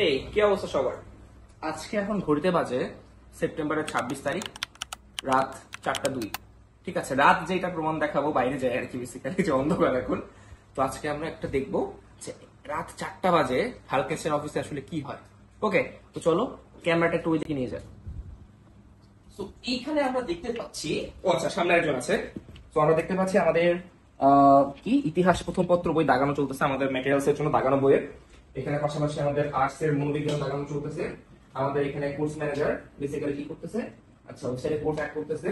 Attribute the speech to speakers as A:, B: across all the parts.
A: এই কি অবস্থা সবার? আজকে এখন ঘড়িতে বাজে সেপ্টেম্বরের 26 তারিখ, রাত 4টা 2। ঠিক আছে, রাত যেটা প্রমাণ দেখাবো বাইরে যায় আর কি, বেসিক্যালি যে অন্ধকার এখন। তো আজকে আমরা একটা দেখবো যে রাত 4টা বাজে হালকেস্টের অফিসে আসলে কি হয়। ওকে, তো চলো ক্যামেরাটা একটু ওইদিকে নিয়ে যাই। তো এইখানে আমরা দেখতে পাচ্ছি, ও আচ্ছা সামনে একজন আছে। তো আমরা দেখতে পাচ্ছি আমাদের কি ইতিহাস প্রথম পত্র বই দাগানো চলতেছে, আমাদের ম্যাটেরিয়ালস এর জন্য দাগানো বইয়ের। এখানে পাশাপাশি আমাদের আর্টস এর মনোবিজ্ঞান দাগানো চলতেছে। আমাদের এখানে কোর্স ম্যানেজার বেসিক্যালি কি করতেছে, আচ্ছা ওয়েবসাইটে কোর্স অ্যাড করতেছে।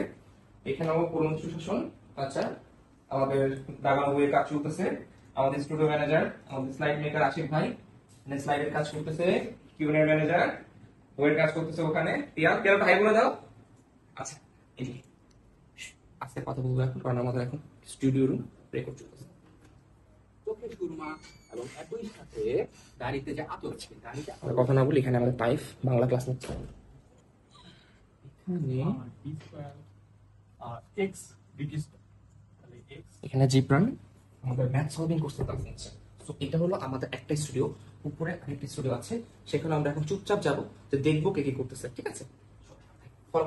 A: এখানেও পুরনো সুশাসন, আচ্ছা আমাদের দাগানো বইয়ের কাজ চলতেছে। আমাদের স্টুডিও ম্যানেজার, আমাদের স্লাইড মেকার আশিক ভাই স্লাইডের কাজ করতেছে। কিউএনএ ম্যানেজার বইয়ের কাজ করতেছে ওখানে। টিয়া ভাই বলে দাও। আচ্ছা এদিকে আজকে কথা বলবো এখন, কারণ আমাদের এখন স্টুডিও রুম রেকর্ড চলতেছে।
B: চোখের সুরমা এবং একই সাথে গাড়িতে যে আতর আছে, গাড়িতে
A: কথা না বলি, এখানে আমাদের টাইপ বাংলা ক্লাস নিচ্ছে। এখানে জিপ্রান আমাদের ম্যাথ সলভিং কোর্সের ক্লাস নিচ্ছে। তো এটা হলো আমাদের একটা স্টুডিও, উপরে আরেকটা স্টুডিও আছে, সেখানে আমরা এখন চুপচাপ যাবো, যে দেখবো কে কি করতেছে। ঠিক আছে, ফলো।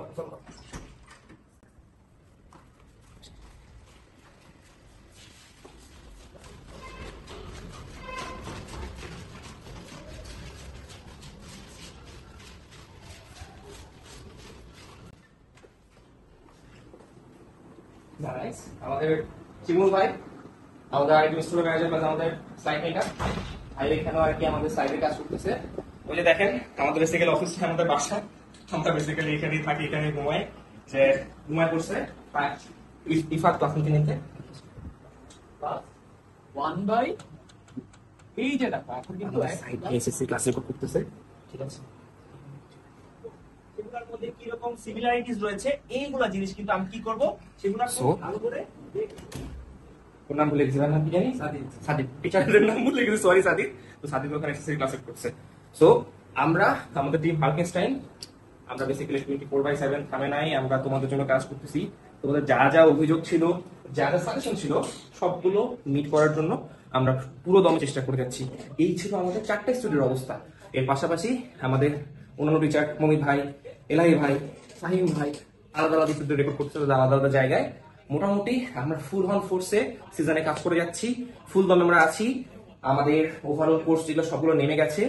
A: আমাদের চিমুল ভাই, আমাদের আরেকজন স্টুডিও ম্যানেজার প্লাস আমাদের স্লাইড মেকার ভাই এখানে আর কি আমাদের সাইডের কাজ করতেছে। ওই যে দেখেন আমাদের বেসিক্যালি অফিসটা আমাদের বাসা, আমরা বেসিক্যালি এখানেই থাকি, এখানে ঘুমাই। যে ঘুমায় পড়ছে ইফাত ক্লাস নিতে নিতে
B: 1/, এই যে দেখো এখন কিন্তু
A: এসএসসি ক্লাস রেকর্ড করতেছে। ঠিক আছে,
C: সেগুলোর মধ্যে কি রকম সিমিলারিটিস রয়েছে এইগুলা জিনিস কিন্তু আমি কি করব, সেগুলো
A: So?
C: ভালো করে
A: ওর নাম ভুলে গেছি, ওর নাম কি জানি, সাদিক। টিচারের নাম ভুলে গেছি, সরি সাদিক। তো সাদিক ওখানে এসএসসি ক্লাস করছে। সো আমরা আমাদের টিম হালকেনস্টাইন, আমরা বেসিক্যালি 24/7 থামে নাই, আমরা তোমাদের জন্য কাজ করতেছি। তোমাদের যা যা অভিযোগ ছিল, যা যা সাজেশন ছিল, সবগুলো মিট করার জন্য আমরা পুরো দমে চেষ্টা করে যাচ্ছি। এই ছিল আমাদের 4টা স্টুডিওর অবস্থা। এর পাশাপাশি আমাদের অন্যান্য টিচার মমিত ভাই, এলাহি ভাই, ফাহিম ভাই আলাদা আলাদা স্টুডিও রেকর্ড করতে আলাদা আলাদা জায়গায়। মোটামুটি আমরা ফুল অন ফোর্সে সিজনে কাজ করে যাচ্ছি, ফুল দমে আমরা আছি। আমাদের ওভারঅল কোর্স যেগুলো সবগুলো নেমে গেছে।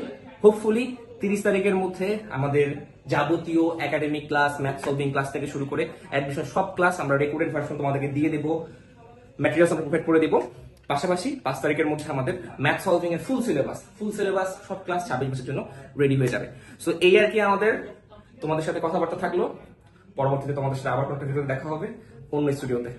A: হোপফুলি 30 তারিখের মধ্যে আমাদের যাবতীয় academic class, math solving class থেকে শুরু করে অ্যাডমিশন সব ক্লাস আমরা রেকর্ডেড ভার্সন তোমাদেরকে দিয়ে দেবো, ম্যাটেরিয়ালস আমরা প্রোভাইড করে দেবো। পাশাপাশি 5 তারিখের মধ্যে আমাদের ম্যাথ সলভিং এর ফুল সিলেবাস সব ক্লাস 26 বছরের জন্য রেডি হয়ে যাবে। সো এই আর কি আমাদের তোমাদের সাথে কথাবার্তা থাকলো। পরবর্তীতে তোমাদের সাথে আবার কন্টিনিউ দেখা হবে অন্য স্টুডিওতে।